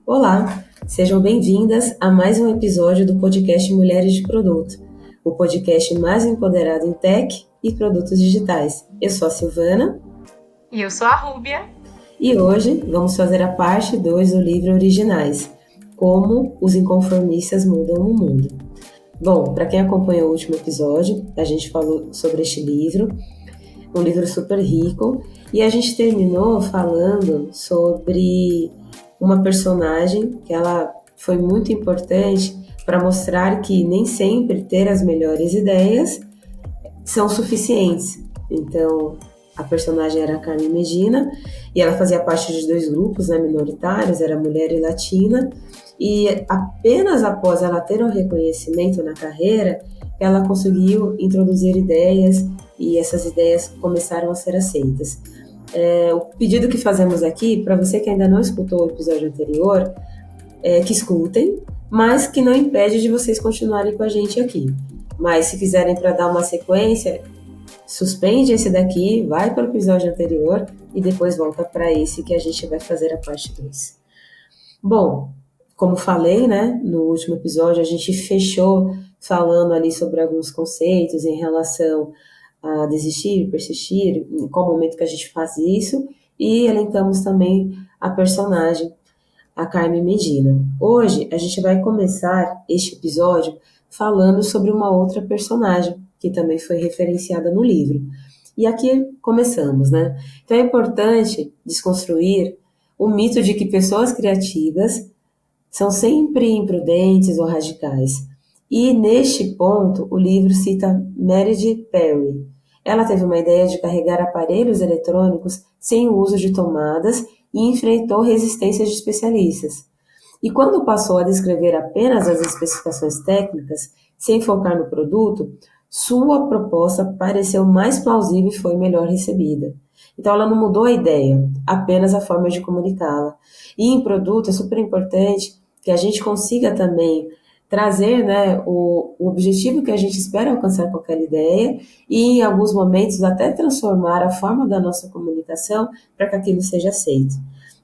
Olá, sejam bem-vindas a mais um episódio do podcast Mulheres de Produto, o podcast mais empoderado em tech e produtos digitais. Eu sou a Silvana E eu sou a Rúbia. e hoje vamos fazer a parte 2 do livro Originais, Como os Inconformistas Mudam o Mundo. Bom, para quem acompanhou o último episódio, a gente falou sobre este livro, um livro super rico, e a gente terminou falando sobre uma personagem que ela foi muito importante para mostrar que nem sempre ter as melhores ideias são suficientes. Então, a personagem era a Carmen Medina e ela fazia parte de dois grupos, né, minoritários, era mulher e latina, e apenas após ela ter um reconhecimento na carreira, ela conseguiu introduzir ideias e essas ideias começaram a ser aceitas. O pedido que fazemos aqui, para você que ainda não escutou o episódio anterior, é que escutem, mas que não impede de vocês continuarem com a gente aqui. Mas se quiserem para dar uma sequência, suspende esse daqui, vai para o episódio anterior e depois volta para esse que a gente vai fazer a parte 2. Bom, como falei, né, no último episódio, a gente fechou falando ali sobre alguns conceitos em relação a desistir, persistir, em qual momento que a gente faz isso, e elencamos também a personagem, a Carmen Medina. Hoje a gente vai começar este episódio falando sobre uma outra personagem que também foi referenciada no livro. E aqui começamos, né? Então é importante desconstruir o mito de que pessoas criativas são sempre imprudentes ou radicais. E neste ponto, o livro cita Meredith Perry. Ela teve uma ideia de carregar aparelhos eletrônicos sem o uso de tomadas e enfrentou resistências de especialistas. E quando passou a descrever apenas as especificações técnicas, sem focar no produto, sua proposta pareceu mais plausível e foi melhor recebida. Então ela não mudou a ideia, apenas a forma de comunicá-la. E em produto é super importante que a gente consiga também trazer, né, o objetivo que a gente espera alcançar com aquela ideia e, em alguns momentos, até transformar a forma da nossa comunicação para que aquilo seja aceito.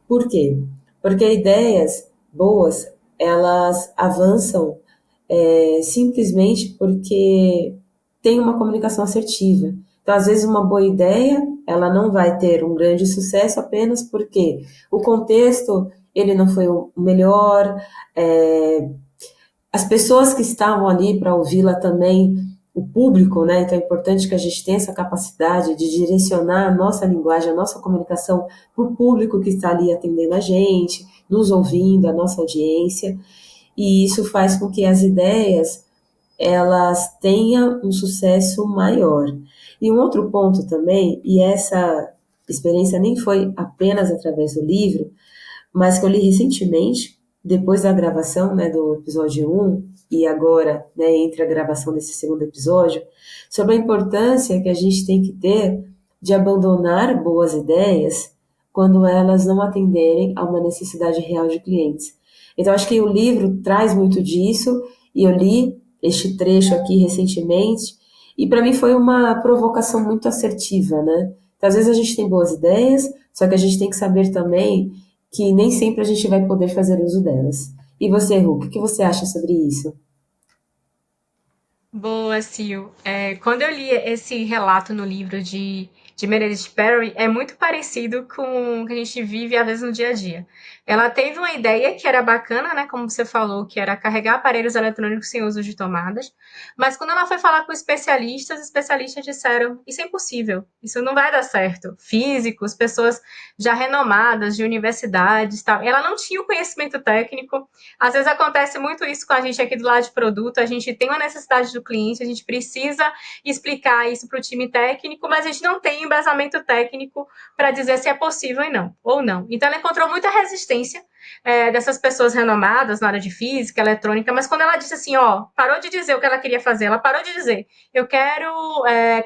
Por quê? Porque ideias boas, elas avançam simplesmente porque tem uma comunicação assertiva. Então, às vezes, uma boa ideia, ela não vai ter um grande sucesso apenas porque o contexto ele não foi o melhor, é, as pessoas que estavam ali para ouvi-la também, o público, né? Então é importante que a gente tenha essa capacidade de direcionar a nossa linguagem, a nossa comunicação para o público que está ali atendendo a gente, nos ouvindo, a nossa audiência, e isso faz com que as ideias elas tenham um sucesso maior. E um outro ponto também, e essa experiência nem foi apenas através do livro, mas que eu li recentemente, depois da gravação, né, do episódio um e agora, né, entre a gravação desse segundo episódio, sobre a importância que a gente tem que ter de abandonar boas ideias quando elas não atenderem a uma necessidade real de clientes. Então, acho que o livro traz muito disso, e eu li este trecho aqui recentemente, e para mim foi uma provocação muito assertiva, né? Então, às vezes a gente tem boas ideias, só que a gente tem que saber também que nem sempre a gente vai poder fazer uso delas. E você, Ru, o que você acha sobre isso? Boa, Sil. Quando eu li esse relato no livro de Meredith Perry, é muito parecido com o que a gente vive, às vezes, no dia a dia. Ela teve uma ideia que era bacana, né, como você falou, que era carregar aparelhos eletrônicos sem uso de tomadas, mas quando ela foi falar com especialistas, os especialistas disseram, isso é impossível, isso não vai dar certo. Físicos, pessoas já renomadas de universidades, tal. Ela não tinha o conhecimento técnico. Às vezes acontece muito isso com a gente aqui do lado de produto, a gente tem uma necessidade do cliente, a gente precisa explicar isso para o time técnico, mas a gente não tem embasamento técnico para dizer se é possível ou não. Então ela encontrou muita resistência dessas pessoas renomadas na área de física, eletrônica, mas quando ela disse assim, ó, parou de dizer o que ela queria fazer, ela parou de dizer, eu quero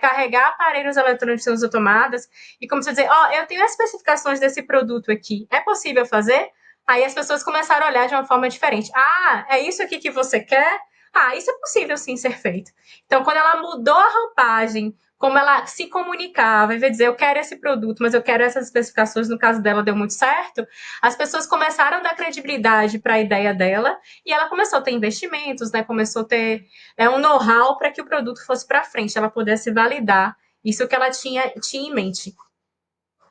carregar aparelhos eletrônicos sem uso tomadas, e começou a dizer, ó, eu tenho as especificações desse produto aqui, é possível fazer? Aí as pessoas começaram a olhar de uma forma diferente. Ah, é isso aqui que você quer? Ah, isso é possível sim ser feito. Então, quando ela mudou a roupagem, como ela se comunicava, em vez de dizer, eu quero esse produto, mas eu quero essas especificações, no caso dela deu muito certo, as pessoas começaram a dar credibilidade para a ideia dela e ela começou a ter investimentos, né? Começou a ter um know-how para que o produto fosse para frente, ela pudesse validar isso que ela tinha em mente.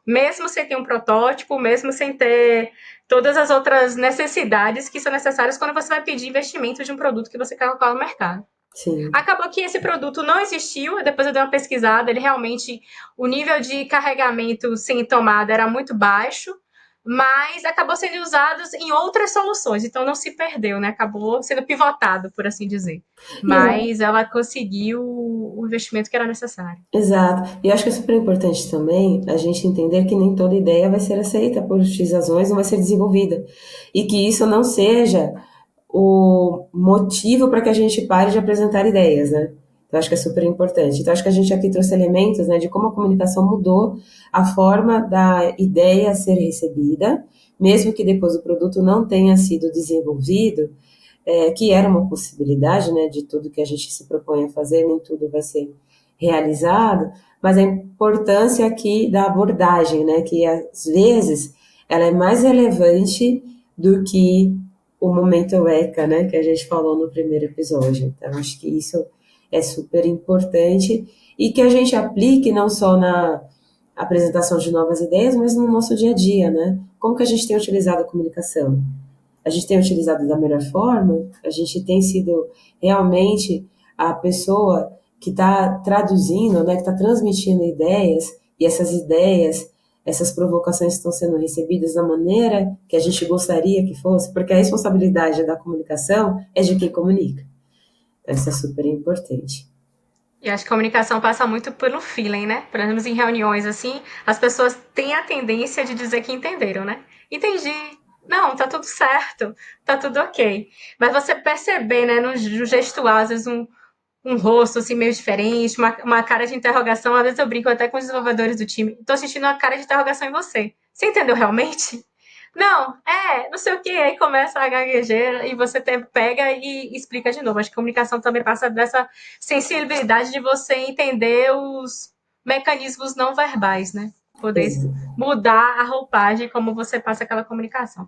Mesmo sem ter um protótipo, mesmo sem ter todas as outras necessidades que são necessárias quando você vai pedir investimento de um produto que você quer colocar no mercado. Sim. Acabou que esse produto não existiu, depois eu dei uma pesquisada, ele realmente, o nível de carregamento sem tomada era muito baixo, mas acabou sendo usado em outras soluções, então não se perdeu, né? Acabou sendo pivotado, por assim dizer. Mas ela conseguiu o investimento que era necessário. Exato. E eu acho que é super importante também a gente entender que nem toda ideia vai ser aceita por X razões, não vai ser desenvolvida. E que isso não seja o motivo para que a gente pare de apresentar ideias, né? Eu acho que é super importante. Então, acho que a gente aqui trouxe elementos, né, de como a comunicação mudou a forma da ideia ser recebida, mesmo que depois o produto não tenha sido desenvolvido, que era uma possibilidade, né, de tudo que a gente se propõe a fazer, nem tudo vai ser realizado, mas a importância aqui da abordagem, né, que às vezes ela é mais relevante do que o momento Eureka, né, que a gente falou no primeiro episódio. Então, acho que isso é super importante e que a gente aplique não só na apresentação de novas ideias, mas no nosso dia a dia, né? Como que a gente tem utilizado a comunicação? A gente tem utilizado da melhor forma? A gente tem sido realmente a pessoa que está traduzindo, né, que está transmitindo ideias, e essas ideias, essas provocações estão sendo recebidas da maneira que a gente gostaria que fosse, porque a responsabilidade da comunicação é de quem comunica. Então, isso é super importante. E acho que a comunicação passa muito pelo feeling, né? Por exemplo, em reuniões assim, as pessoas têm a tendência de dizer que entenderam, né? Entendi. Não, tá tudo certo, tá tudo ok. Mas você perceber, né, no gestual, às vezes um rosto assim meio diferente, uma cara de interrogação, às vezes eu brinco até com os desenvolvedores do time. Tô assistindo uma cara de interrogação em você. Você entendeu realmente? Não, não sei o que, aí começa a gaguejeira e você pega e explica de novo. Acho que a comunicação também passa dessa sensibilidade de você entender os mecanismos não verbais, né? Poder mudar a roupagem como você passa aquela comunicação.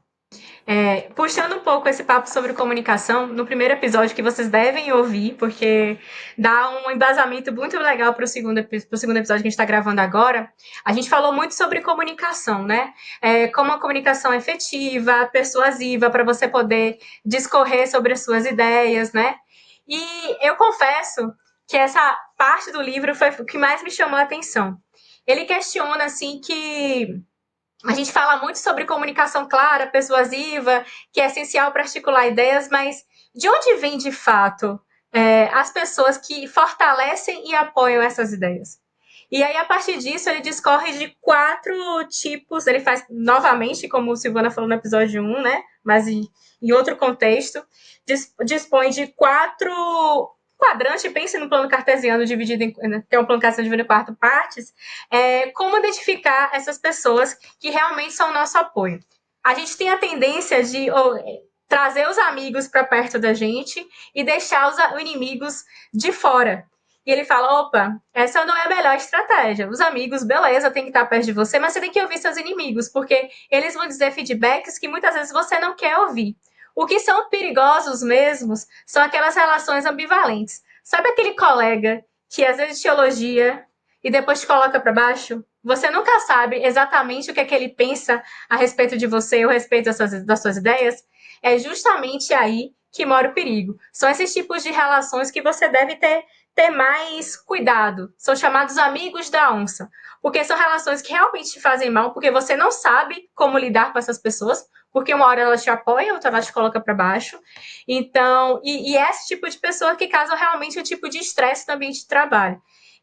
Puxando um pouco esse papo sobre comunicação, no primeiro episódio que vocês devem ouvir, porque dá um embasamento muito legal para o segundo episódio que a gente está gravando agora, a gente falou muito sobre comunicação, né? Como a comunicação é efetiva, persuasiva, para você poder discorrer sobre as suas ideias, né? E eu confesso que essa parte do livro foi o que mais me chamou a atenção. Ele questiona, assim, que a gente fala muito sobre comunicação clara, persuasiva, que é essencial para articular ideias, mas de onde vem de fato as pessoas que fortalecem e apoiam essas ideias? E aí, a partir disso, ele discorre de 4 tipos. Ele faz novamente, como o Silvana falou no episódio 1, né? Mas em outro contexto, dispõe de 4 quadrantes. Pense no plano cartesiano dividido em. Tem um plano cartesiano dividido em 4 partes. Como identificar essas pessoas que realmente são o nosso apoio? A gente tem a tendência de trazer os amigos para perto da gente e deixar os inimigos de fora. E ele fala, opa, essa não é a melhor estratégia. Os amigos, beleza, tem que estar perto de você, mas você tem que ouvir seus inimigos, porque eles vão dizer feedbacks que muitas vezes você não quer ouvir. O que são perigosos mesmos são aquelas relações ambivalentes. Sabe aquele colega que às vezes te elogia e depois te coloca para baixo? Você nunca sabe exatamente o que é que ele pensa a respeito de você ou a respeito das suas ideias. É justamente aí que mora o perigo. São esses tipos de relações que você deve ter mais cuidado. São chamados amigos da onça. Porque são relações que realmente te fazem mal, porque você não sabe como lidar com essas pessoas, porque uma hora ela te apoia, outra ela te coloca para baixo. Então, e é esse tipo de pessoa que causa realmente um tipo de estresse no ambiente de trabalho.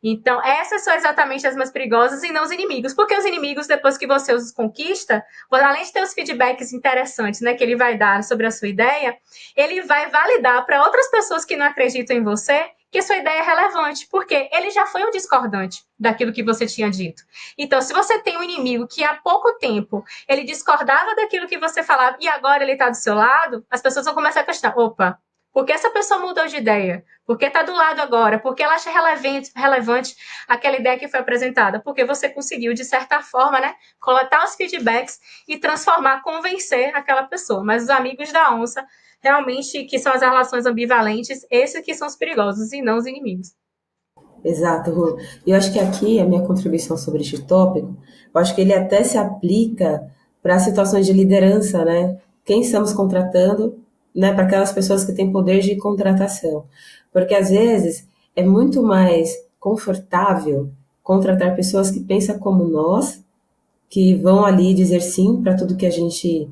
Então, essas são exatamente as mais perigosas e não os inimigos. Porque os inimigos, depois que você os conquista, além de ter os feedbacks interessantes, né, que ele vai dar sobre a sua ideia, ele vai validar para outras pessoas que não acreditam em você que sua ideia é relevante, porque ele já foi um discordante daquilo que você tinha dito. Então, se você tem um inimigo que há pouco tempo ele discordava daquilo que você falava e agora ele está do seu lado, as pessoas vão começar a questionar, opa, Por que essa pessoa mudou de ideia? Por que está do lado agora? Por que ela acha relevante aquela ideia que foi apresentada? Porque você conseguiu, de certa forma, né, coletar os feedbacks e transformar, convencer aquela pessoa. Mas os amigos da onça, realmente, que são as relações ambivalentes, esses que são os perigosos e não os inimigos. Exato, Ru. E eu acho que aqui a minha contribuição sobre este tópico, eu acho que ele até se aplica para situações de liderança, né? Quem estamos contratando, né? Para aquelas pessoas que têm poder de contratação. Porque às vezes é muito mais confortável contratar pessoas que pensam como nós, que vão ali dizer sim para tudo que a gente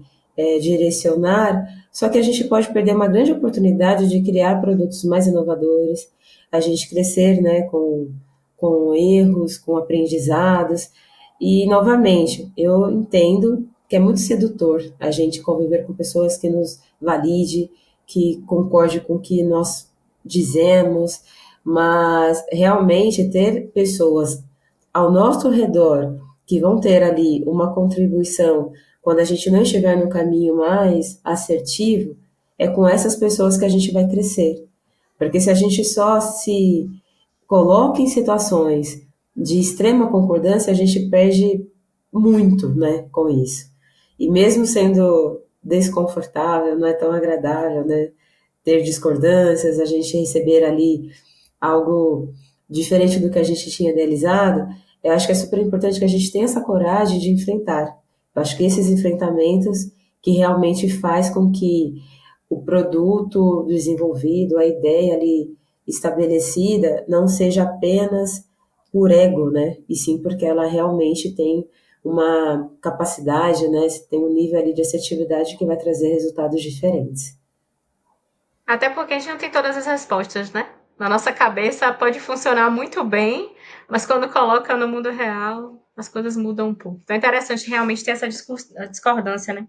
direcionar, só que a gente pode perder uma grande oportunidade de criar produtos mais inovadores, a gente crescer, né, com erros, com aprendizados. E, novamente, eu entendo que é muito sedutor a gente conviver com pessoas que nos valide, que concorde com o que nós dizemos, mas realmente ter pessoas ao nosso redor que vão ter ali uma contribuição quando a gente não estiver no caminho mais assertivo, é com essas pessoas que a gente vai crescer. Porque se a gente só se coloca em situações de extrema concordância, a gente perde muito, né, com isso. E mesmo sendo desconfortável, não é tão agradável, né, ter discordâncias, a gente receber ali algo diferente do que a gente tinha idealizado, eu acho que é super importante que a gente tenha essa coragem de enfrentar. Eu acho que esses enfrentamentos que realmente faz com que o produto desenvolvido, a ideia ali estabelecida, não seja apenas por ego, né? E sim porque ela realmente tem uma capacidade, né? Tem um nível ali de assertividade que vai trazer resultados diferentes. Até porque a gente não tem todas as respostas, né? Na nossa cabeça pode funcionar muito bem, mas quando coloca no mundo real, as coisas mudam um pouco. Então é interessante realmente ter essa discordância, né?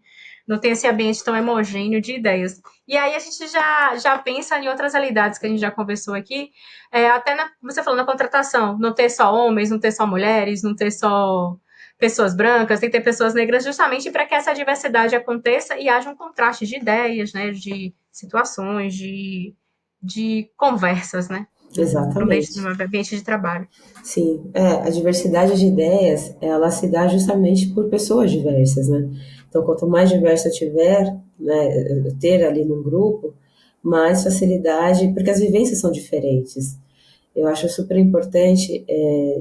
Não tem esse ambiente tão homogêneo de ideias. E aí a gente já pensa em outras realidades que a gente já conversou aqui, até você falou na contratação, não ter só homens, não ter só mulheres, não ter só pessoas brancas, tem que ter pessoas negras, justamente para que essa diversidade aconteça e haja um contraste de ideias, né, de situações, de conversas, né, no Exatamente. ambiente de trabalho. Sim, a diversidade de ideias, ela se dá justamente por pessoas diversas, né? Então, quanto mais diversa tiver, né, ter ali no grupo, mais facilidade, porque as vivências são diferentes. Eu acho super importante,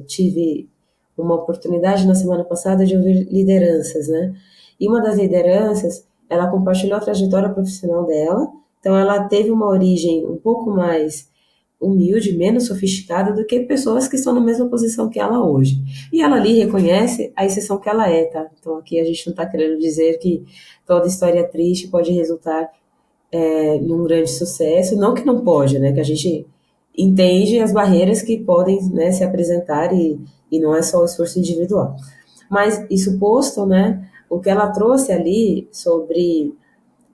tive uma oportunidade na semana passada de ouvir lideranças, né? E uma das lideranças, ela compartilhou a trajetória profissional dela, então ela teve uma origem um pouco mais humilde, menos sofisticada do que pessoas que estão na mesma posição que ela hoje. E ela ali reconhece a exceção que ela é, tá? Então aqui a gente não está querendo dizer que toda história triste pode resultar num grande sucesso, não que não pode, né? Que a gente entende as barreiras que podem, né, se apresentar e não é só o esforço individual. Mas isso posto, né? O que ela trouxe ali sobre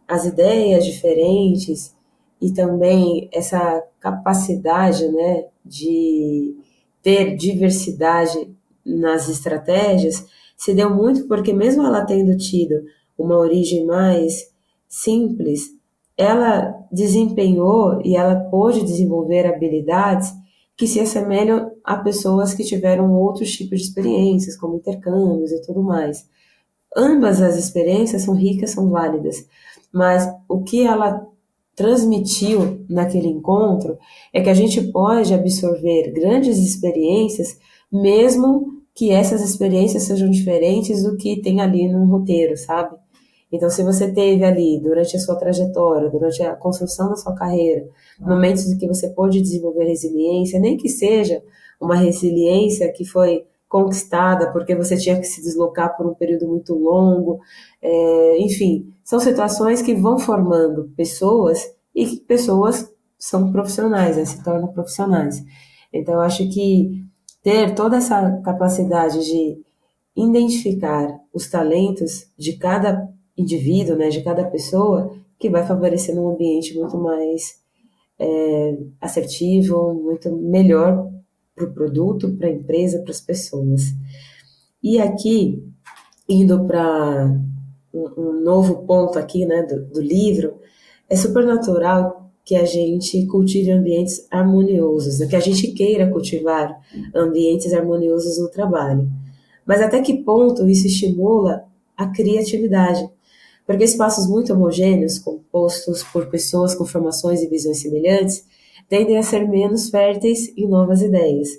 as ideias diferentes e também essa capacidade, né, de ter diversidade nas estratégias se deu muito porque mesmo ela tendo tido uma origem mais simples, ela desempenhou e ela pôde desenvolver habilidades que se assemelham a pessoas que tiveram outros tipos de experiências, como intercâmbios e tudo mais. Ambas as experiências são ricas, são válidas, mas o que ela transmitiu naquele encontro é que a gente pode absorver grandes experiências, mesmo que essas experiências sejam diferentes do que tem ali no roteiro, sabe? Então, se você teve ali, durante a sua trajetória, durante a construção da sua carreira, momentos em que você pôde desenvolver resiliência, nem que seja uma resiliência que foi conquistada porque você tinha que se deslocar por um período muito longo, enfim, são situações que vão formando pessoas e que pessoas são profissionais, né, se tornam profissionais. Então, eu acho que ter toda essa capacidade de identificar os talentos de cada indivíduo, né, de cada pessoa, que vai favorecer um ambiente muito mais assertivo, muito melhor para o produto, para a empresa, para as pessoas. E aqui, indo para um novo ponto aqui, né, do livro, é super natural que a gente cultive ambientes harmoniosos, né? Que a gente queira cultivar ambientes harmoniosos no trabalho. Mas até que ponto isso estimula a criatividade? Porque espaços muito homogêneos, compostos por pessoas com formações e visões semelhantes, tendem a ser menos férteis em novas ideias.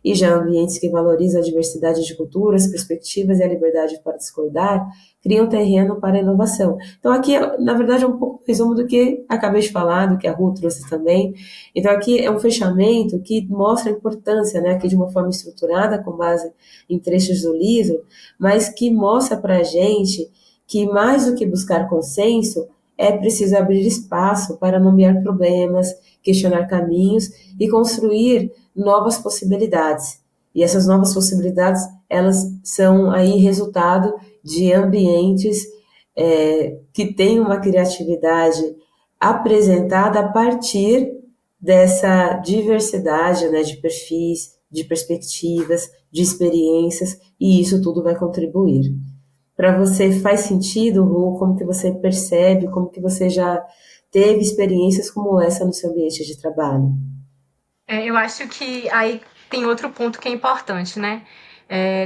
E já ambientes que valorizam a diversidade de culturas, perspectivas e a liberdade para discordar, criam terreno para a inovação. Então, aqui, na verdade, é um pouco o resumo do que acabei de falar, do que a Ruth trouxe também. Então, aqui é um fechamento que mostra a importância, né, aqui de uma forma estruturada, com base em trechos do livro, mas que mostra para a gente que mais do que buscar consenso, é preciso abrir espaço para nomear problemas, questionar caminhos e construir novas possibilidades. E essas novas possibilidades, elas são aí resultado de ambientes que têm uma criatividade apresentada a partir dessa diversidade, né, de perfis, de perspectivas, de experiências, e isso tudo vai contribuir. Para você faz sentido, Ru? Como que você percebe, como que você já teve experiências como essa no seu ambiente de trabalho? Eu acho que aí tem outro ponto que é importante, né?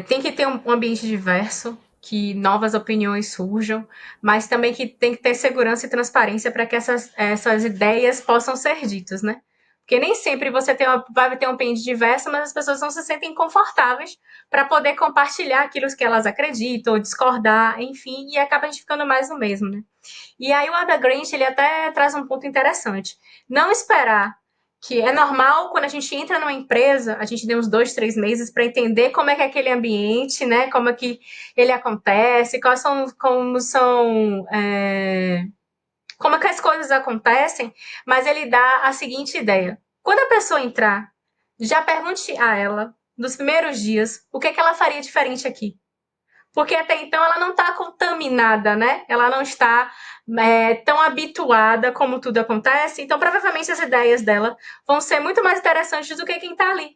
Tem que ter um ambiente diverso, que novas opiniões surjam, mas também que tem que ter segurança e transparência para que essas ideias possam ser ditas, né? Porque nem sempre vai ter um ambiente diverso, mas as pessoas não se sentem confortáveis para poder compartilhar aquilo que elas acreditam, ou discordar, enfim, e acaba a gente ficando mais no mesmo, né? E aí o Ada Grant, ele até traz um ponto interessante. Não esperar que é normal quando a gente entra numa empresa, a gente tem uns 2, 3 meses para entender como é que é aquele ambiente, né? Como é que ele acontece, como é que as coisas acontecem, mas ele dá a seguinte ideia. Quando a pessoa entrar, já pergunte a ela, nos primeiros dias, o que, é que ela faria diferente aqui. Porque até então ela não está contaminada, né? Ela não está tão habituada como tudo acontece. Então, provavelmente, as ideias dela vão ser muito mais interessantes do que quem está ali.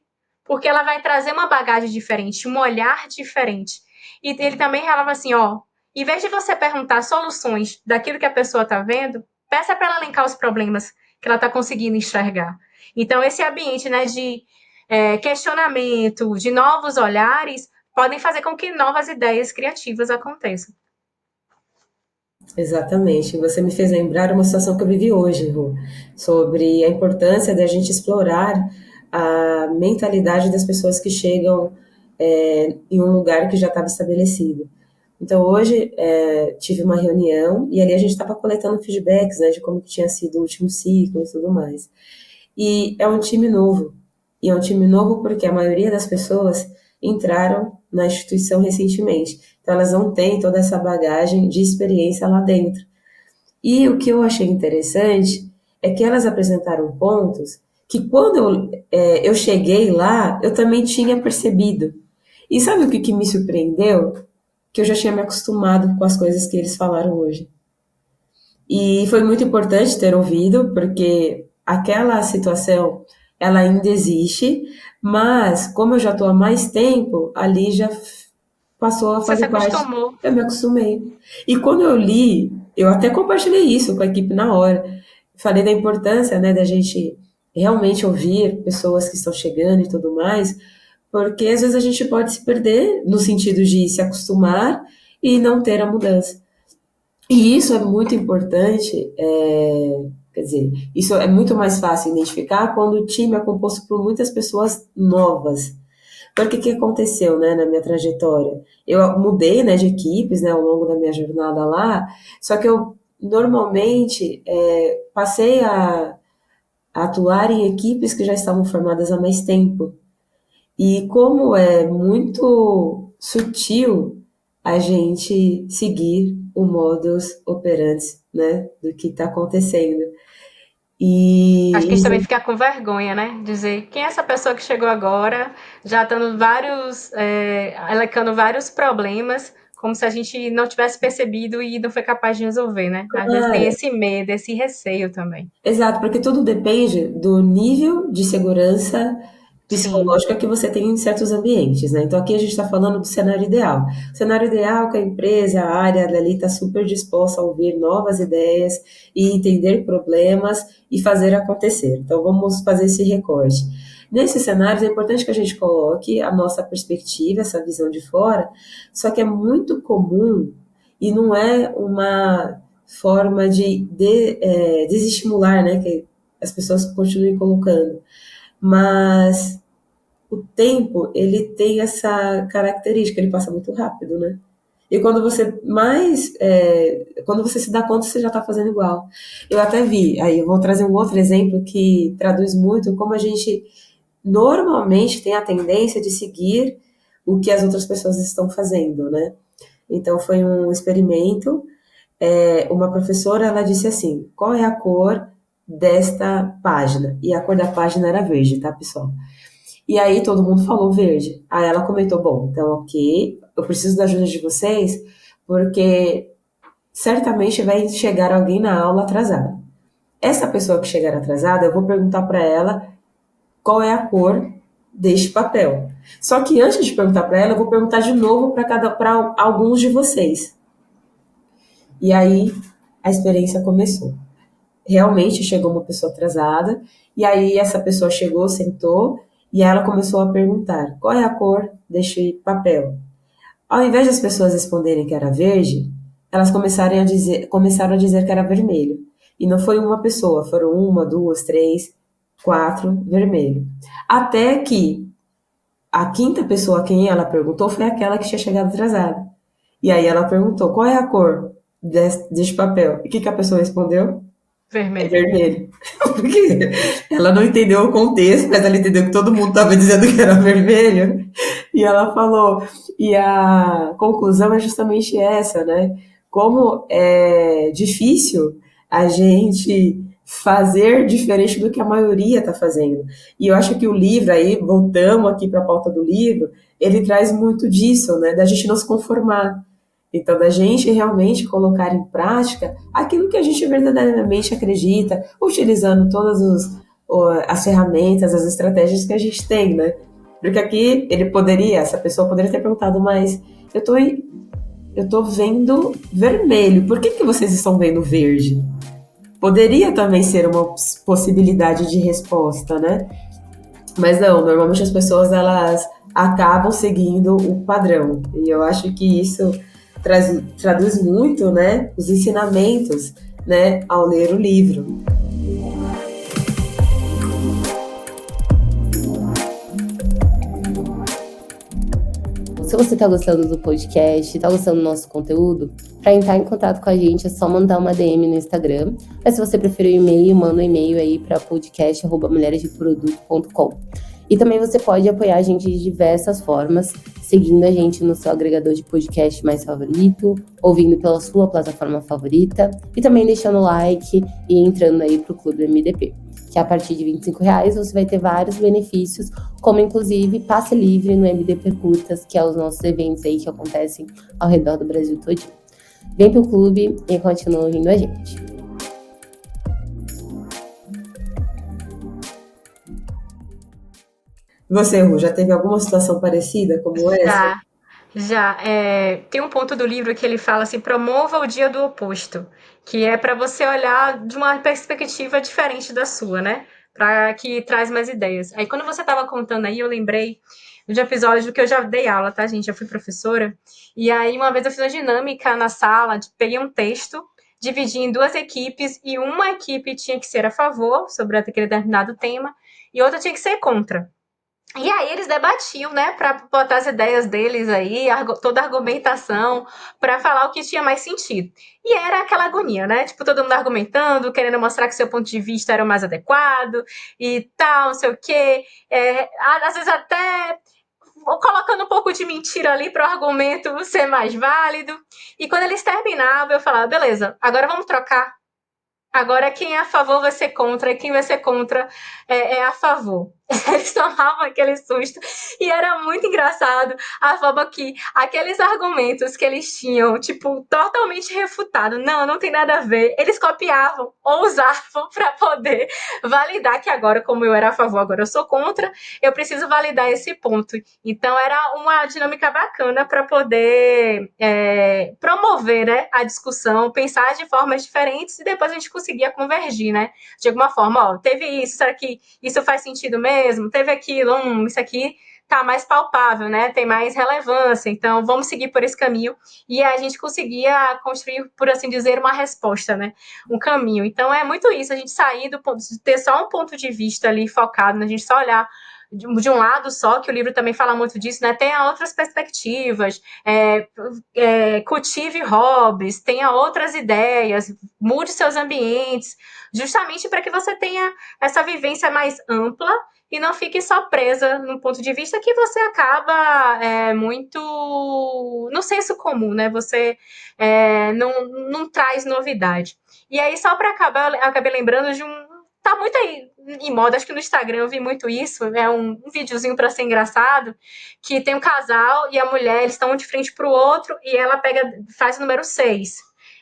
Porque ela vai trazer uma bagagem diferente, um olhar diferente. E ele também falava assim, ó, em vez de você perguntar soluções daquilo que a pessoa está vendo, peça para ela elencar os problemas que ela está conseguindo enxergar. Então, esse ambiente, né, de questionamento, de novos olhares, podem fazer com que novas ideias criativas aconteçam. Exatamente. Você me fez lembrar uma situação que eu vivi hoje, Ru, sobre a importância da gente explorar a mentalidade das pessoas que chegam em um lugar que já estava estabelecido. Então, hoje, tive uma reunião e ali a gente estava coletando feedbacks, né, de como que tinha sido o último ciclo e tudo mais. E é um time novo. E é um time novo porque a maioria das pessoas entraram na instituição recentemente. Então, elas não têm toda essa bagagem de experiência lá dentro. E o que eu achei interessante é que elas apresentaram pontos que quando eu cheguei lá, eu também tinha percebido. E sabe o que me surpreendeu? Que eu já tinha me acostumado com as coisas que eles falaram hoje. E foi muito importante ter ouvido, porque aquela situação, ela ainda existe, mas como eu já estou há mais tempo, ali já passou a Você se fazer parte. acostumou. Eu me acostumei. E quando eu li, eu até compartilhei isso com a equipe na hora. Falei da importância, né, da gente realmente ouvir pessoas que estão chegando e tudo mais, porque às vezes a gente pode se perder no sentido de se acostumar e não ter a mudança. E isso é muito importante, quer dizer, isso é muito mais fácil identificar quando o time é composto por muitas pessoas novas. Porque o que aconteceu, né, na minha trajetória? Eu mudei, né, de equipes, né, ao longo da minha jornada lá, só que eu normalmente passei a atuar em equipes que já estavam formadas há mais tempo. E como é muito sutil a gente seguir o modus operandi, né, do que está acontecendo. Acho que a E gente isso também fica com vergonha, né? Dizer quem é essa pessoa que chegou agora, já dando elecando vários problemas, como se a gente não tivesse percebido e não foi capaz de resolver, né? Às vezes tem claro, esse medo, esse receio também. exato, porque tudo depende do nível de segurança Sim. psicológica que você tem em certos ambientes, né? Então aqui a gente está falando do cenário ideal. O cenário ideal é que a empresa, a área dali está super disposta a ouvir novas ideias e entender problemas e fazer acontecer. Então vamos fazer esse recorte. Nesses cenários é importante que a gente coloque a nossa perspectiva, essa visão de fora, só que é muito comum e não é uma forma de desestimular, né, que as pessoas continuem colocando, mas o tempo, ele tem essa característica, ele passa muito rápido, né? E quando você se dá conta, você já está fazendo igual. Eu até vi, aí eu vou trazer um outro exemplo que traduz muito como a gente normalmente tem a tendência de seguir o que as outras pessoas estão fazendo, né? Então foi um experimento, uma professora, ela disse assim, qual é a cor desta página? E a cor da página era verde, tá, pessoal? E aí todo mundo falou verde. Aí ela comentou, bom, então ok, eu preciso da ajuda de vocês, porque certamente vai chegar alguém na aula atrasada. Essa pessoa que chegar atrasada, eu vou perguntar para ela qual é a cor deste papel. Só que antes de perguntar para ela, eu vou perguntar de novo para alguns de vocês. E aí a experiência começou. Realmente chegou uma pessoa atrasada, e aí essa pessoa chegou, sentou, e ela começou a perguntar: qual é a cor deste papel? Ao invés das pessoas responderem que era verde, elas começaram a dizer que era vermelho. E não foi uma pessoa, foram uma, duas, três, quatro, vermelho. Até que a quinta pessoa a quem ela perguntou foi aquela que tinha chegado atrasada. E aí ela perguntou: qual é a cor deste papel? E o que, que a pessoa respondeu? É Vermelho. vermelho. Porque ela não entendeu o contexto, mas ela entendeu que todo mundo estava dizendo que era vermelho. E ela falou. E a conclusão é justamente essa, né? Como é difícil a gente fazer diferente do que a maioria está fazendo. E eu acho que o livro, aí, voltamos aqui para a pauta do livro, ele traz muito disso, né? Da gente não se conformar. Então, da gente realmente colocar em prática aquilo que a gente verdadeiramente acredita, utilizando as ferramentas, as estratégias que a gente tem, né? Porque aqui essa pessoa poderia ter perguntado, mas eu tô vendo vermelho, por que vocês estão vendo verde? Poderia também ser uma possibilidade de resposta, né? Mas não, normalmente as pessoas elas acabam seguindo o padrão. E eu acho que isso traduz muito, né, os ensinamentos, né, ao ler o livro. Se você está gostando do podcast, está gostando do nosso conteúdo, para entrar em contato com a gente é só mandar uma DM no Instagram. Mas se você preferir o e-mail, manda um e-mail aí para podcast@mulheresdeproduto.com. E também você pode apoiar a gente de diversas formas, seguindo a gente no seu agregador de podcast mais favorito, ouvindo pela sua plataforma favorita e também deixando like e entrando aí para o Clube MDP. Que a partir de R$25 você vai ter vários benefícios, como inclusive passe livre no MDP Curtas, que é os nossos eventos aí que acontecem ao redor do Brasil todinho. Vem pro clube e continua ouvindo a gente. Você, Ru, já teve alguma situação parecida como essa? Já. Tem um ponto do livro que ele fala assim: promova o dia do oposto, que é para você olhar de uma perspectiva diferente da sua, né? Para que traz mais ideias. Aí quando você estava contando aí, eu lembrei de um episódio que eu já dei aula, tá, gente? Eu fui professora. E aí uma vez eu fiz uma dinâmica na sala, peguei um texto, dividi em duas equipes e uma equipe tinha que ser a favor sobre aquele determinado tema e outra tinha que ser contra. E aí eles debatiam, né, para botar as ideias deles aí, toda a argumentação, para falar o que tinha mais sentido. E era aquela agonia, né? Tipo, todo mundo argumentando, querendo mostrar que seu ponto de vista era o mais adequado e tal, não sei o quê. Às vezes até colocando um pouco de mentira ali para o argumento ser mais válido. E quando eles terminavam, eu falava, beleza, agora vamos trocar. Agora, quem é a favor vai ser contra, e quem vai ser contra é a favor. Eles tomavam aquele susto. E era muito engraçado a forma que aqueles argumentos que eles tinham, tipo, totalmente refutado, não tem nada a ver, eles copiavam ou usavam para poder validar que agora, como eu era a favor, agora eu sou contra, eu preciso validar esse ponto. Então, era uma dinâmica bacana para poder promover, né, a discussão, pensar de formas diferentes e depois a gente conseguia convergir, né? De alguma forma, ó, teve isso, será que isso faz sentido mesmo? Teve aquilo, isso aqui tá mais palpável, né? Tem mais relevância, então vamos seguir por esse caminho. E a gente conseguia construir, por assim dizer, uma resposta, né? Um caminho. Então é muito isso, a gente sair do ponto de ter só um ponto de vista ali focado, né? A gente só olhar de um lado só, que o livro também fala muito disso, né? Tenha outras perspectivas, cultive hobbies, tenha outras ideias, mude seus ambientes, justamente para que você tenha essa vivência mais ampla e não fique só presa num ponto de vista que você acaba muito no senso comum, né? Você não traz novidade. E aí, só para acabar, eu acabei lembrando de um. Tá muito aí em moda, acho que no Instagram eu vi muito isso. É um videozinho para ser engraçado, que tem um casal e a mulher, eles estão um de frente pro outro e ela faz o número 6.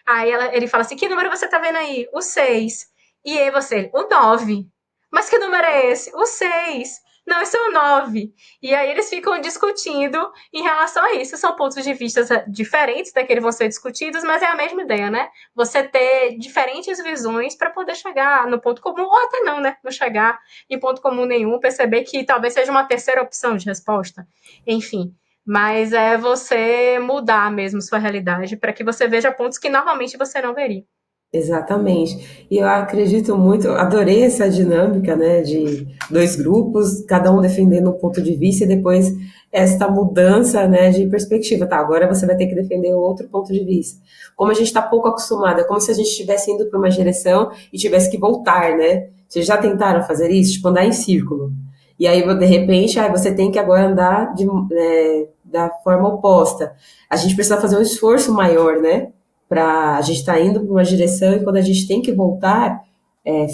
Aí ele fala assim: que número você tá vendo aí? O 6. E aí você, o 9. Mas que número é esse? O 6. Não, esse é o 9. E aí eles ficam discutindo em relação a isso. São pontos de vista diferentes daqueles vão ser discutidos, mas é a mesma ideia, né? Você ter diferentes visões para poder chegar no ponto comum, ou até não, né? Não chegar em ponto comum nenhum, perceber que talvez seja uma terceira opção de resposta. Enfim. Mas é você mudar mesmo sua realidade para que você veja pontos que normalmente você não veria. Exatamente. E eu acredito muito, adorei essa dinâmica, né, de dois grupos, cada um defendendo um ponto de vista e depois esta mudança, né, de perspectiva. Tá, agora você vai ter que defender outro ponto de vista. Como a gente está pouco acostumado, é como se a gente estivesse indo para uma direção e tivesse que voltar, né? Vocês já tentaram fazer isso? Tipo, andar em círculo. E aí, de repente, você tem que agora andar da forma oposta. A gente precisa fazer um esforço maior, né? A gente está indo para uma direção e quando a gente tem que voltar,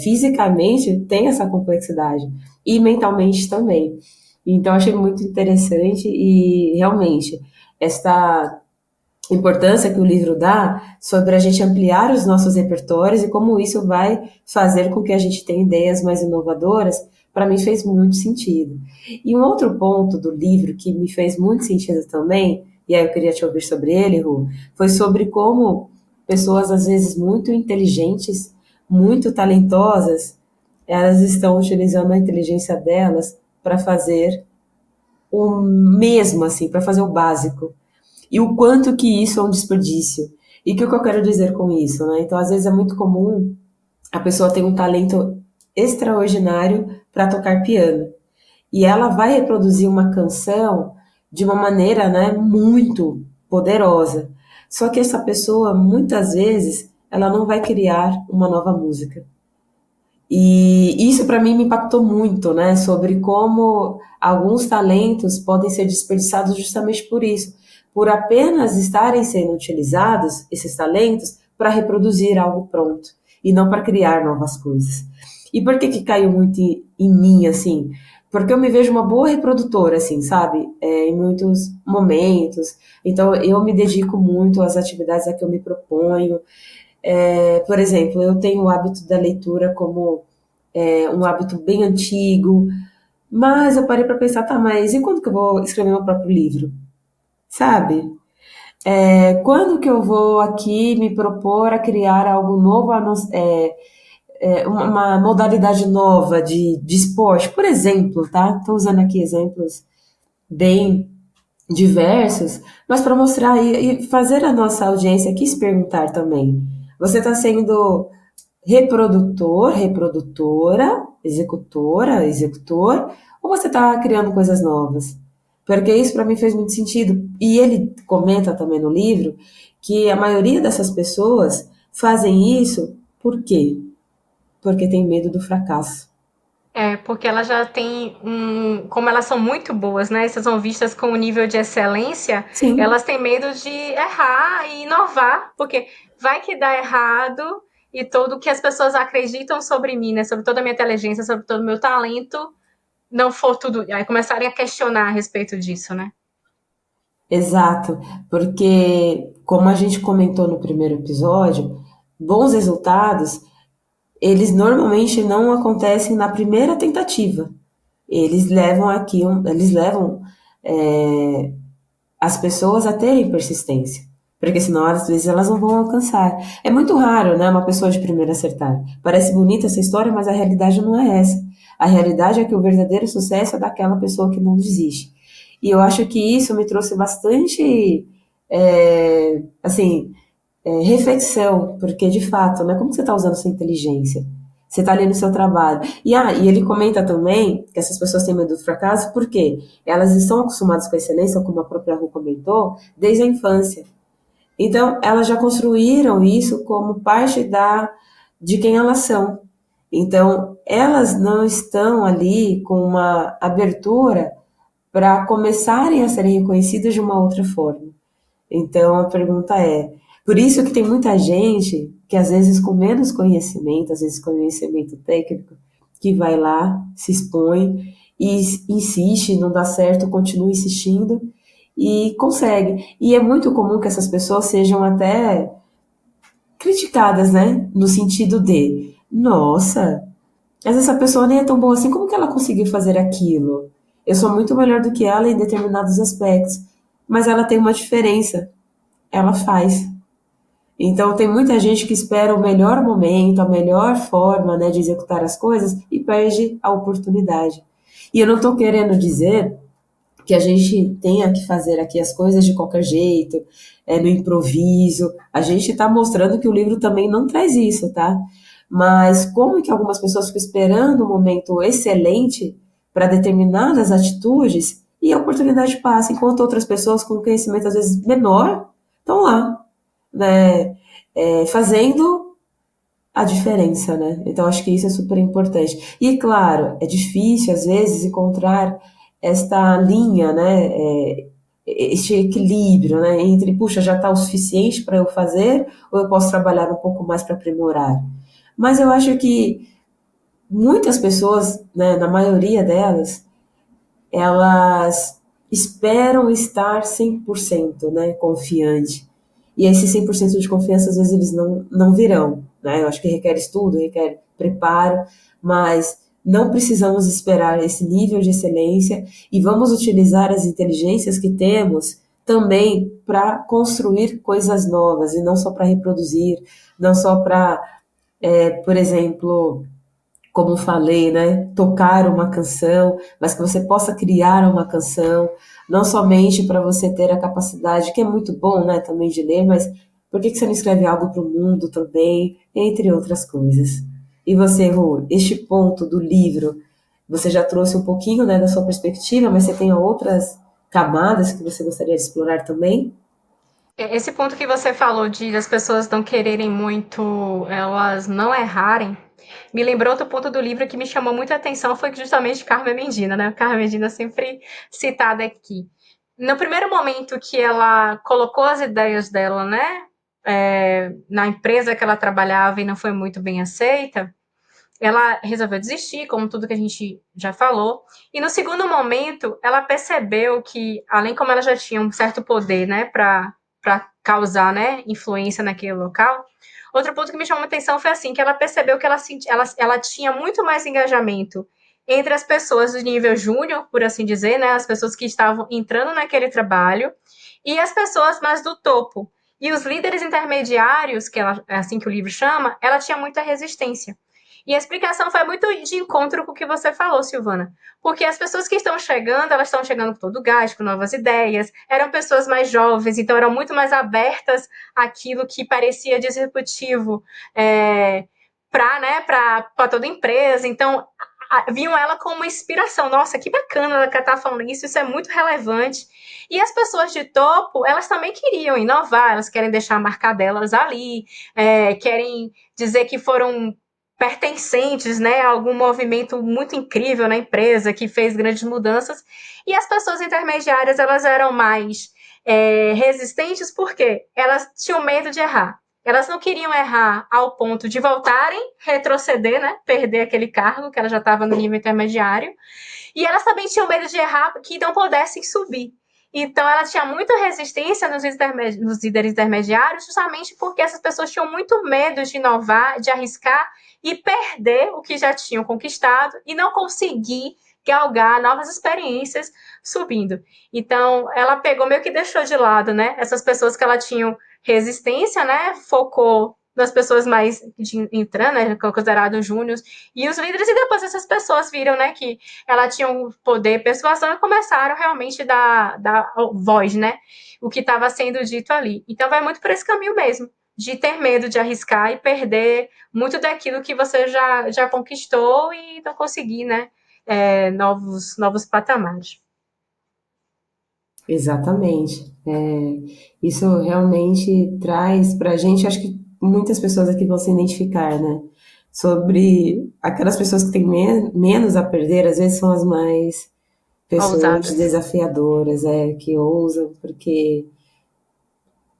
fisicamente tem essa complexidade e mentalmente também. Então, achei muito interessante e realmente esta importância que o livro dá sobre a gente ampliar os nossos repertórios e como isso vai fazer com que a gente tenha ideias mais inovadoras, para mim fez muito sentido. E um outro ponto do livro que me fez muito sentido também, e aí eu queria te ouvir sobre ele, Ru, foi sobre como pessoas às vezes muito inteligentes, muito talentosas, elas estão utilizando a inteligência delas para fazer o mesmo, assim, para fazer o básico e o quanto que isso é um desperdício. E o que eu quero dizer com isso, né? Então, às vezes é muito comum a pessoa ter um talento extraordinário para tocar piano. E ela vai reproduzir uma canção de uma maneira, né, muito poderosa. Só que essa pessoa, muitas vezes, ela não vai criar uma nova música. E isso para mim me impactou muito, né? Sobre como alguns talentos podem ser desperdiçados justamente por isso, por apenas estarem sendo utilizados, esses talentos, para reproduzir algo pronto e não para criar novas coisas. E por que que caiu muito em mim, assim? Porque eu me vejo uma boa reprodutora, assim, sabe? Em muitos momentos. Então, eu me dedico muito às atividades a que eu me proponho. Por exemplo, eu tenho o hábito da leitura como um hábito bem antigo, mas eu parei para pensar, tá, mas e quando que eu vou escrever meu próprio livro? Sabe? Quando que eu vou aqui me propor a criar algo novo, uma modalidade nova de esporte, por exemplo, tá? Estou usando aqui exemplos bem diversos, mas para mostrar e fazer a nossa audiência aqui se perguntar também. Você está sendo reprodutor, reprodutora, executora, executor, ou você está criando coisas novas? Porque isso para mim fez muito sentido. E ele comenta também no livro que a maioria dessas pessoas fazem isso por quê? Porque tem medo do fracasso. Porque elas já têm como elas são muito boas, né? Essas são vistas com um nível de excelência, Sim, elas têm medo de errar e inovar, porque vai que dá errado e tudo que as pessoas acreditam sobre mim, né, sobre toda a minha inteligência, sobre todo o meu talento, não for tudo. Aí começarem a questionar a respeito disso, né? Exato, porque como a gente comentou no primeiro episódio, bons resultados, eles normalmente não acontecem na primeira tentativa. Eles levam é, as pessoas a terem persistência, porque senão às vezes elas não vão alcançar. É muito raro, né, uma pessoa de primeira acertar. Parece bonita essa história, mas a realidade não é essa. A realidade é que o verdadeiro sucesso é daquela pessoa que não desiste. E eu acho que isso me trouxe bastante, assim, reflexão, porque de fato, né, como você está usando sua inteligência? Você está ali no seu trabalho. E ele comenta também que essas pessoas têm medo do fracasso porque elas estão acostumadas com a excelência, como a própria Ru comentou, desde a infância. Então, elas já construíram isso como parte de quem elas são. Então, elas não estão ali com uma abertura para começarem a serem reconhecidas de uma outra forma. Então a pergunta é, por isso que tem muita gente que às vezes com menos conhecimento, às vezes conhecimento técnico, que vai lá, se expõe e insiste, não dá certo, continua insistindo e consegue. E é muito comum que essas pessoas sejam até criticadas, né? No sentido de, nossa, mas essa pessoa nem é tão boa assim, como que ela conseguiu fazer aquilo? Eu sou muito melhor do que ela em determinados aspectos, mas ela tem uma diferença, ela faz. Então, tem muita gente que espera o melhor momento, a melhor forma, né, de executar as coisas e perde a oportunidade. E eu não estou querendo dizer que a gente tenha que fazer aqui as coisas de qualquer jeito, no improviso. A gente está mostrando que o livro também não traz isso, tá? Mas como que algumas pessoas ficam esperando um momento excelente para determinadas atitudes e a oportunidade passa, enquanto outras pessoas com conhecimento às vezes menor estão lá, né, fazendo a diferença, né? Então acho que isso é super importante. E claro, é difícil às vezes encontrar esta linha, né? Este equilíbrio, né? Entre, puxa, já está o suficiente para eu fazer, ou eu posso trabalhar um pouco mais para aprimorar. Mas eu acho que muitas pessoas, né, na maioria delas, elas esperam estar 100%, né, confiante. E esse 100% de confiança, às vezes, eles não virão. Né? Eu acho que requer estudo, requer preparo, mas não precisamos esperar esse nível de excelência e vamos utilizar as inteligências que temos também para construir coisas novas e não só para reproduzir, não só para, por exemplo, como falei, né, tocar uma canção, mas que você possa criar uma canção, não somente para você ter a capacidade, que é muito bom, né, também de ler, mas por que você não escreve algo para o mundo também, entre outras coisas. E você, Ru, este ponto do livro, você já trouxe um pouquinho, né, da sua perspectiva, mas você tem outras camadas que você gostaria de explorar também? Esse ponto que você falou de as pessoas não quererem muito, elas não errarem, me lembrou outro ponto do livro que me chamou muita atenção, foi justamente Carmen Medina, né? Carmen Medina sempre citada aqui. No primeiro momento que ela colocou as ideias dela, né, na empresa que ela trabalhava e não foi muito bem aceita, ela resolveu desistir, como tudo que a gente já falou. E no segundo momento, ela percebeu que, além como ela já tinha um certo poder, né, para causar, né, influência naquele local, outro ponto que me chamou a atenção foi assim, que ela percebeu que ela tinha muito mais engajamento entre as pessoas do nível júnior, por assim dizer, né, as pessoas que estavam entrando naquele trabalho, e as pessoas mais do topo. E os líderes intermediários, que ela, é assim que o livro chama, ela tinha muita resistência. E a explicação foi muito de encontro com o que você falou, Silvana. Porque as pessoas que estão chegando, elas estão chegando com todo gás, com novas ideias, eram pessoas mais jovens, então eram muito mais abertas àquilo que parecia disruptivo para, né, para toda empresa. Então, viam ela como uma inspiração. Nossa, que bacana ela estar falando isso é muito relevante. E as pessoas de topo, elas também queriam inovar, elas querem deixar a marca delas ali, querem dizer que foram pertencentes, né, a algum movimento muito incrível na empresa que fez grandes mudanças, e as pessoas intermediárias elas eram mais resistentes porque elas tinham medo de errar. Elas não queriam errar ao ponto de voltarem, retroceder, né? Perder aquele cargo, que ela já estava no nível intermediário. E elas também tinham medo de errar que não pudessem subir. Então, ela tinha muita resistência nos líderes intermediários, justamente porque essas pessoas tinham muito medo de inovar, de arriscar e perder o que já tinham conquistado e não conseguir galgar novas experiências subindo. Então, ela pegou meio que deixou de lado, né? Essas pessoas que ela tinha resistência, né? Focou nas pessoas mais entrando, né? Considerados júniors, e os líderes, e depois essas pessoas viram, né? Que ela tinha um poder persuasão e começaram realmente a dar voz, né? O que estava sendo dito ali. Então, vai muito por esse caminho mesmo, de ter medo de arriscar e perder muito daquilo que você já conquistou e não conseguir, né? Novos patamares. Exatamente. Isso realmente traz para a gente, acho que muitas pessoas aqui vão se identificar, né? Sobre aquelas pessoas que têm menos a perder, às vezes são as mais pessoas Ousadas. desafiadoras, que ousam, porque.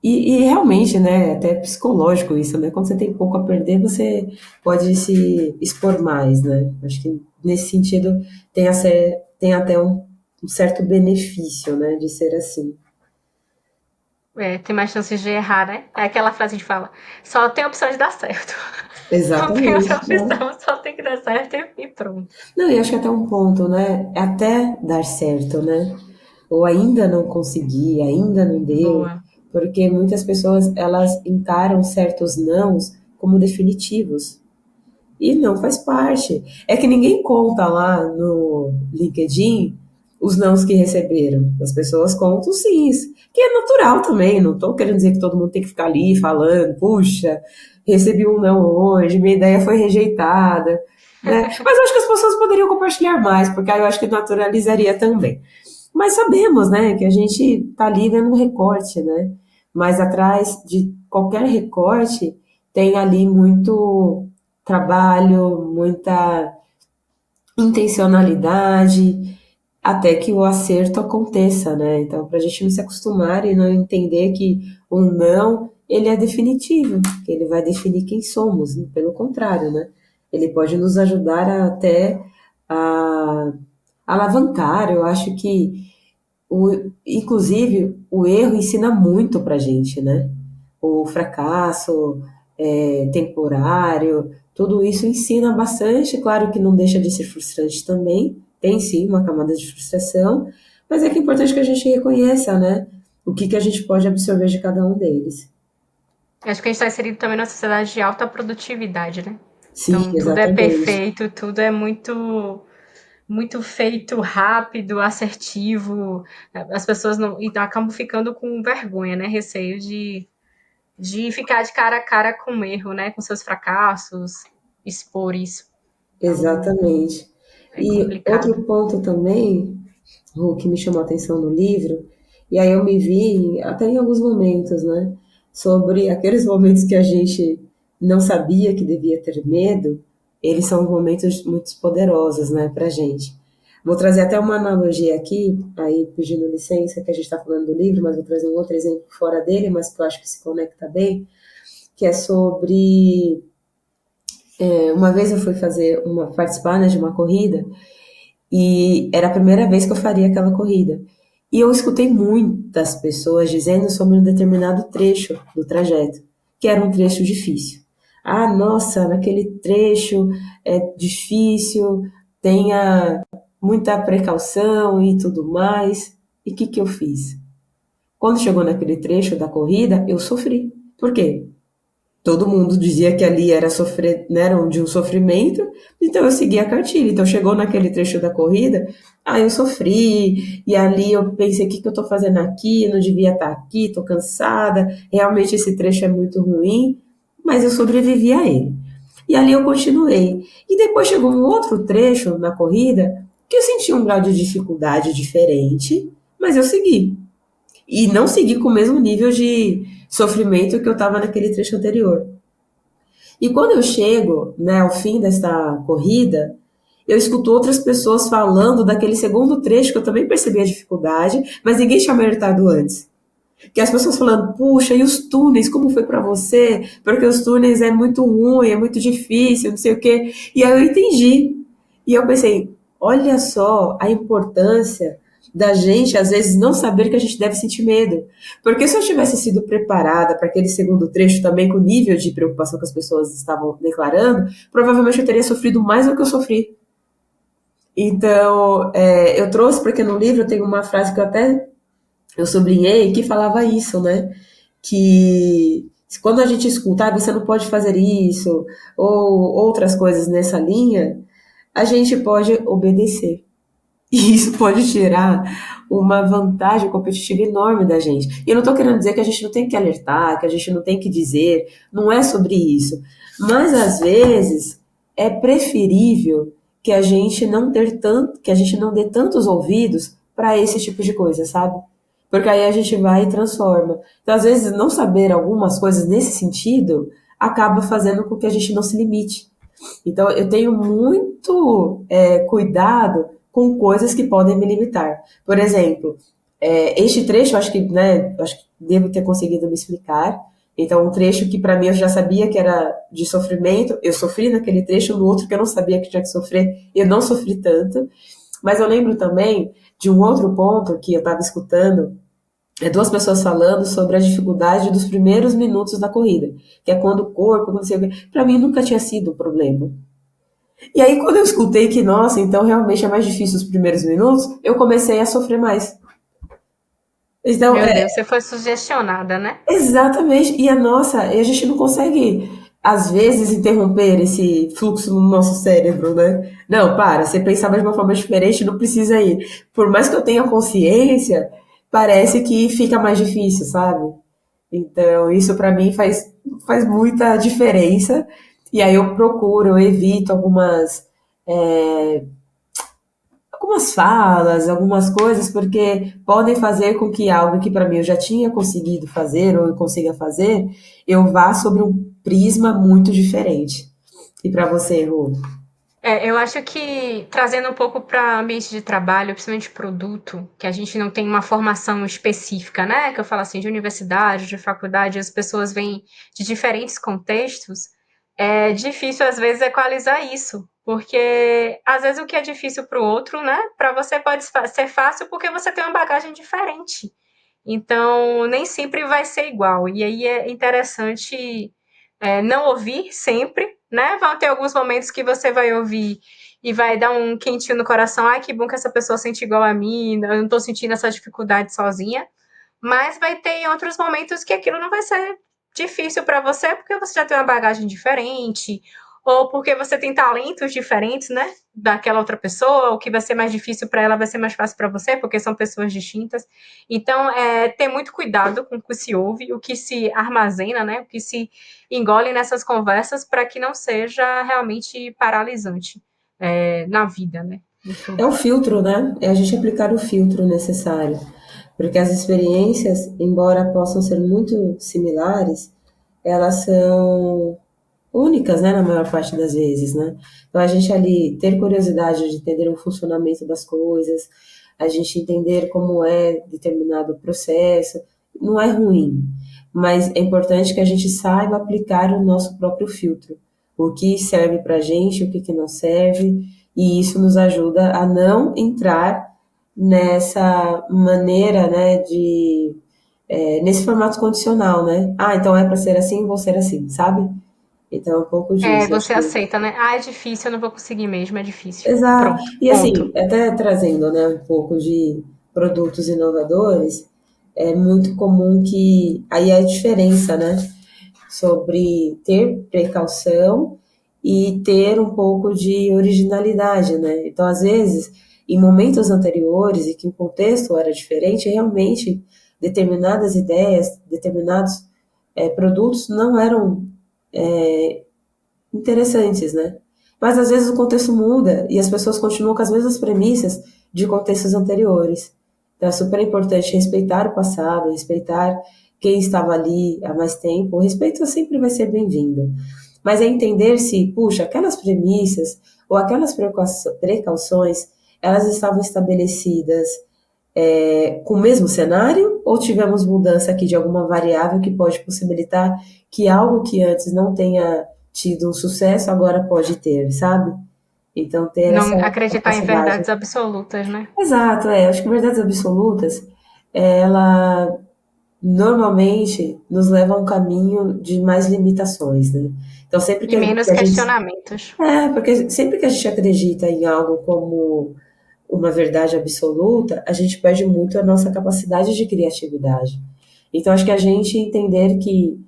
E realmente, né? Até psicológico isso, né? Quando você tem pouco a perder, você pode se expor mais, né? Acho que nesse sentido tem até um certo benefício, né? De ser assim. Tem mais chances de errar, né? É aquela frase que a gente fala, só tem a opção de dar certo. Não tem outra Exatamente, né? opção, só tem que dar certo e pronto. Não, e acho que até um ponto, né? É até dar certo, né? Ou ainda não consegui, ainda não deu, Boa. porque muitas pessoas elas encaram certos nãos como definitivos. E não faz parte. É que ninguém conta lá no LinkedIn os nãos que receberam. As pessoas contam sim, que é natural também. Não estou querendo dizer que todo mundo tem que ficar ali falando, puxa, recebi um não hoje, minha ideia foi rejeitada. Né? Mas eu acho que as pessoas poderiam compartilhar mais, porque aí eu acho que naturalizaria também. Mas sabemos, né, que a gente está ali vendo um recorte, né? Mas atrás de qualquer recorte tem ali muito trabalho, muita intencionalidade, até que o acerto aconteça, né? Então, para a gente não se acostumar e não entender que o não, ele é definitivo, que ele vai definir quem somos, pelo contrário, né? Ele pode nos ajudar até a alavancar, eu acho que inclusive, o erro ensina muito pra gente, né? O fracasso temporário, tudo isso ensina bastante. Claro que não deixa de ser frustrante também, tem sim uma camada de frustração, mas é que é importante que a gente reconheça, né? O que a gente pode absorver de cada um deles. Acho que a gente está inserido também numa sociedade de alta produtividade, né? Sim, Então, tudo é exatamente. perfeito, tudo é muito feito rápido, assertivo. As pessoas não acabam ficando com vergonha, né? Receio de ficar de cara a cara com o erro, né? Com seus fracassos, expor isso. Então, Exatamente. é E complicado. outro ponto também, o que me chamou a atenção no livro, e aí eu me vi até em alguns momentos, né, sobre aqueles momentos que a gente não sabia que devia ter medo, eles são momentos muito poderosos, né, pra gente. Vou trazer até uma analogia aqui, aí pedindo licença, que a gente está falando do livro, mas vou trazer um outro exemplo fora dele, mas que eu acho que se conecta bem, que é sobre uma vez eu fui participar, né, de uma corrida e era a primeira vez que eu faria aquela corrida. E eu escutei muitas pessoas dizendo sobre um determinado trecho do trajeto, que era um trecho difícil. Ah, nossa, naquele trecho é difícil, tenha muita precaução e tudo mais. E o que eu fiz? Quando chegou naquele trecho da corrida, eu sofri. Por quê? Todo mundo dizia que ali era sofrer, né, era de um sofrimento, então eu segui a cartilha. Então chegou naquele trecho da corrida, eu sofri, e ali eu pensei, o que eu estou fazendo aqui? Não devia estar aqui, estou cansada, realmente esse trecho é muito ruim, mas eu sobrevivi a ele. E ali eu continuei. E depois chegou um outro trecho na corrida que eu senti um grau de dificuldade diferente, mas eu segui. E não segui com o mesmo nível de sofrimento que eu estava naquele trecho anterior. E quando eu chego, né, ao fim dessa corrida, eu escuto outras pessoas falando daquele segundo trecho que eu também percebi a dificuldade, mas ninguém tinha me alertado antes. Que as pessoas falando, puxa, e os túneis, como foi para você? Porque os túneis é muito ruim, é muito difícil, não sei o quê. E aí eu entendi. E eu pensei, olha só a importância da gente, às vezes, não saber que a gente deve sentir medo. Porque se eu tivesse sido preparada para aquele segundo trecho também com o nível de preocupação que as pessoas estavam declarando, provavelmente eu teria sofrido mais do que eu sofri. Então, eu trouxe porque no livro tem uma frase que eu sublinhei que falava isso, né? Que quando a gente escuta, você não pode fazer isso, ou outras coisas nessa linha, a gente pode obedecer. E isso pode tirar uma vantagem competitiva enorme da gente. E eu não estou querendo dizer que a gente não tem que alertar, que a gente não tem que dizer, não é sobre isso. Mas às vezes é preferível que a gente não ter tanto, que a gente não dê tantos ouvidos para esse tipo de coisa, sabe? Porque aí a gente vai e transforma. Então, às vezes, não saber algumas coisas nesse sentido acaba fazendo com que a gente não se limite. Então, eu tenho muito cuidado com coisas que podem me limitar. Por exemplo, este trecho, acho que, né, acho que devo ter conseguido me explicar. Então, um trecho que para mim eu já sabia que era de sofrimento, eu sofri naquele trecho, no outro que eu não sabia que tinha que sofrer, eu não sofri tanto. Mas eu lembro também de um outro ponto que eu estava escutando, duas pessoas falando sobre a dificuldade dos primeiros minutos da corrida, que é quando o corpo, não sei o quê. Para mim nunca tinha sido um problema. E aí, quando eu escutei que, nossa, então realmente é mais difícil os primeiros minutos, eu comecei a sofrer mais. Então, Meu Deus, você foi sugestionada, né? exatamente. E a nossa, a gente não consegue, às vezes, interromper esse fluxo no nosso cérebro, né? Não, para, você pensava de uma forma diferente, não precisa ir. Por mais que eu tenha consciência, parece que fica mais difícil, sabe? Então, isso para mim faz muita diferença. E aí eu procuro, eu evito algumas falas, algumas coisas, porque podem fazer com que algo que para mim eu já tinha conseguido fazer ou eu consiga fazer, eu vá sobre um prisma muito diferente. E para você, Ru? Eu acho que trazendo um pouco para ambiente de trabalho, principalmente produto, que a gente não tem uma formação específica, né? Que eu falo assim, de universidade, de faculdade, as pessoas vêm de diferentes contextos, é difícil às vezes equalizar isso, porque às vezes o que é difícil para o outro, né? Para você pode ser fácil porque você tem uma bagagem diferente. Então, nem sempre vai ser igual. E aí é interessante não ouvir sempre, né? Vão ter alguns momentos que você vai ouvir e vai dar um quentinho no coração. Ai, que bom que essa pessoa sente igual a mim, eu não tô sentindo essa dificuldade sozinha. Mas vai ter outros momentos que aquilo não vai ser difícil para você, porque você já tem uma bagagem diferente, ou porque você tem talentos diferentes, né? Daquela outra pessoa, o que vai ser mais difícil para ela vai ser mais fácil para você, porque são pessoas distintas. Então, ter muito cuidado com o que se ouve, o que se armazena, né? O que se engole nessas conversas para que não seja realmente paralisante na vida, né? É o filtro, né? É a gente aplicar o filtro necessário. Porque as experiências, embora possam ser muito similares, elas são únicas, né, na maior parte das vezes, né? Então a gente ali ter curiosidade de entender o funcionamento das coisas, a gente entender como é determinado processo, não é ruim, mas é importante que a gente saiba aplicar o nosso próprio filtro, o que serve para a gente, o que não serve, e isso nos ajuda a não entrar nessa maneira, né, nesse formato condicional, né? Ah, então é para ser assim, vou ser assim, sabe? Então, é um pouco disso, acho Você que. aceita, né? Ah, é difícil, eu não vou conseguir mesmo, é difícil. Exato. Pronto, E assim, ponto. até trazendo, né, um pouco de produtos inovadores, é muito comum que. Aí é a diferença, né? Sobre ter precaução e ter um pouco de originalidade, né? Então, às vezes, em momentos anteriores e que o contexto era diferente, realmente determinadas ideias, determinados produtos não eram interessantes, né? Mas às vezes o contexto muda e as pessoas continuam com as mesmas premissas de contextos anteriores. Então é super importante respeitar o passado, respeitar quem estava ali há mais tempo. O respeito sempre vai ser bem-vindo. Mas é entender se, puxa, aquelas premissas ou aquelas precauções, elas estavam estabelecidas com o mesmo cenário, ou tivemos mudança aqui de alguma variável que pode possibilitar que algo que antes não tenha tido um sucesso, agora pode ter, sabe? Então, ter essa Não acreditar em capacidade. verdades absolutas, né? Exato, acho que verdades absolutas, ela normalmente nos leva a um caminho de mais limitações, né? Então, sempre E que menos a gente... questionamentos. porque sempre que a gente acredita em algo como uma verdade absoluta, a gente perde muito a nossa capacidade de criatividade. Então, acho que a gente entender que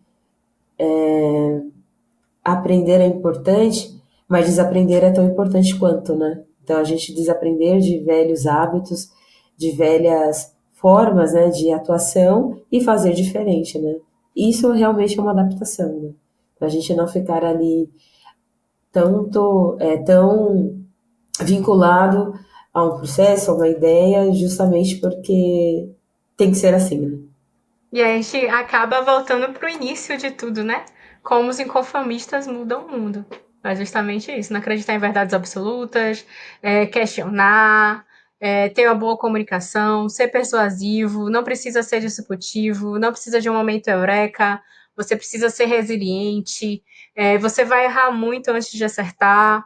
aprender é importante, mas desaprender é tão importante quanto, né? Então, a gente desaprender de velhos hábitos, de velhas formas, né, de atuação e fazer diferente, né? Isso realmente é uma adaptação, né? Pra gente não ficar ali tão vinculado a um processo, a uma ideia, justamente porque tem que ser assim, né? E aí a gente acaba voltando pro início de tudo, né? Como os inconformistas mudam o mundo. É justamente isso, não acreditar em verdades absolutas, questionar, ter uma boa comunicação, ser persuasivo, não precisa ser disruptivo, não precisa de um momento eureka, você precisa ser resiliente, você vai errar muito antes de acertar,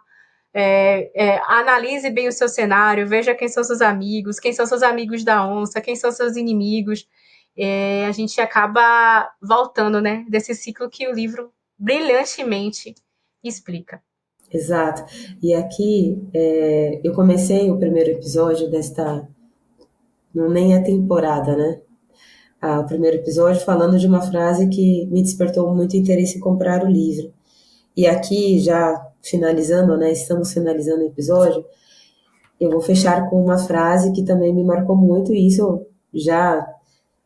analise bem o seu cenário, veja quem são seus amigos da onça, quem são seus inimigos. A gente acaba voltando, né, desse ciclo que o livro brilhantemente explica. Exato. E aqui eu comecei o primeiro episódio desta, não nem é temporada, né? O primeiro episódio falando de uma frase que me despertou muito interesse em comprar o livro. E aqui, já finalizando, né? Estamos finalizando o episódio. Eu vou fechar com uma frase que também me marcou muito, e isso já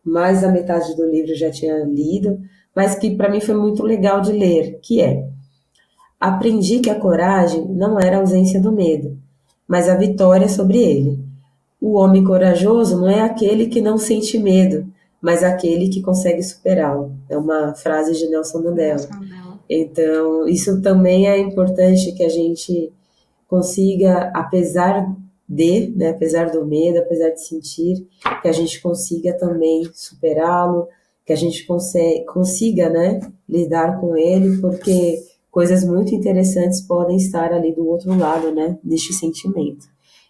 mais da metade do livro eu já tinha lido, mas que para mim foi muito legal de ler, que é: aprendi que a coragem não era a ausência do medo, mas a vitória sobre ele. O homem corajoso não é aquele que não sente medo, mas aquele que consegue superá-lo. É uma frase de Nelson Mandela. Então, isso também é importante que a gente consiga, apesar do medo, apesar de sentir, que a gente consiga também superá-lo, que a gente consiga, né, lidar com ele, porque coisas muito interessantes podem estar ali do outro lado, né, deste sentimento.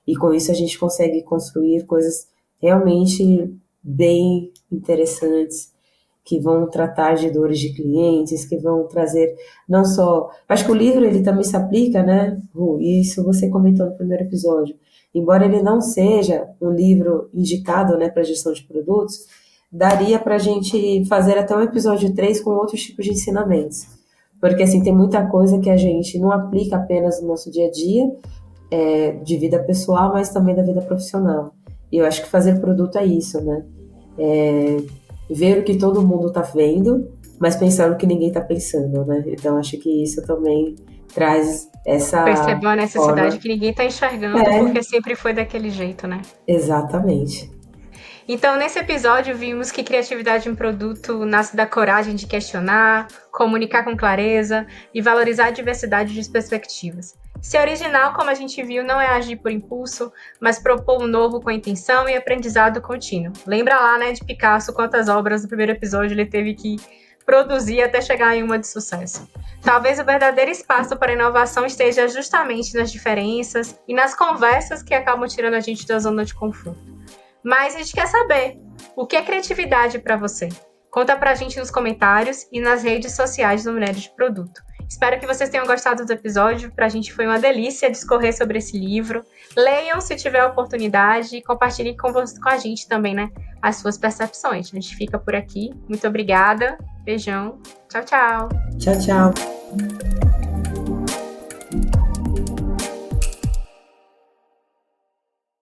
E com isso a gente consegue construir coisas realmente bem interessantes, que vão tratar de dores de clientes, que vão trazer não só... Acho que o livro, ele também se aplica, né, Ru? Isso você comentou no primeiro episódio. Embora ele não seja um livro indicado, né, para gestão de produtos, daria para a gente fazer até um episódio 3 com outros tipos de ensinamentos. Porque, assim, tem muita coisa que a gente não aplica apenas no nosso dia a dia, de vida pessoal, mas também da vida profissional. E eu acho que fazer produto é isso, né? Ver o que todo mundo está vendo, mas pensar no que ninguém está pensando, né? Então, acho que isso também traz essa Percebeu a necessidade forma. que ninguém está enxergando, porque sempre foi daquele jeito, né? Exatamente. Então, nesse episódio, vimos que criatividade em produto nasce da coragem de questionar, comunicar com clareza e valorizar a diversidade de perspectivas. Ser original, como a gente viu, não é agir por impulso, mas propor um novo com intenção e aprendizado contínuo. Lembra lá, né, de Picasso, quantas obras no primeiro episódio ele teve que produzir até chegar em uma de sucesso. Talvez o verdadeiro espaço para inovação esteja justamente nas diferenças e nas conversas que acabam tirando a gente da zona de conforto. Mas a gente quer saber, o que é criatividade para você? Conta pra gente nos comentários e nas redes sociais do Mulheres de Produto. Espero que vocês tenham gostado do episódio. Pra gente foi uma delícia discorrer sobre esse livro. Leiam se tiver oportunidade e compartilhem com a gente também, né, as suas percepções. A gente fica por aqui. Muito obrigada. Beijão. Tchau, tchau. Tchau, tchau.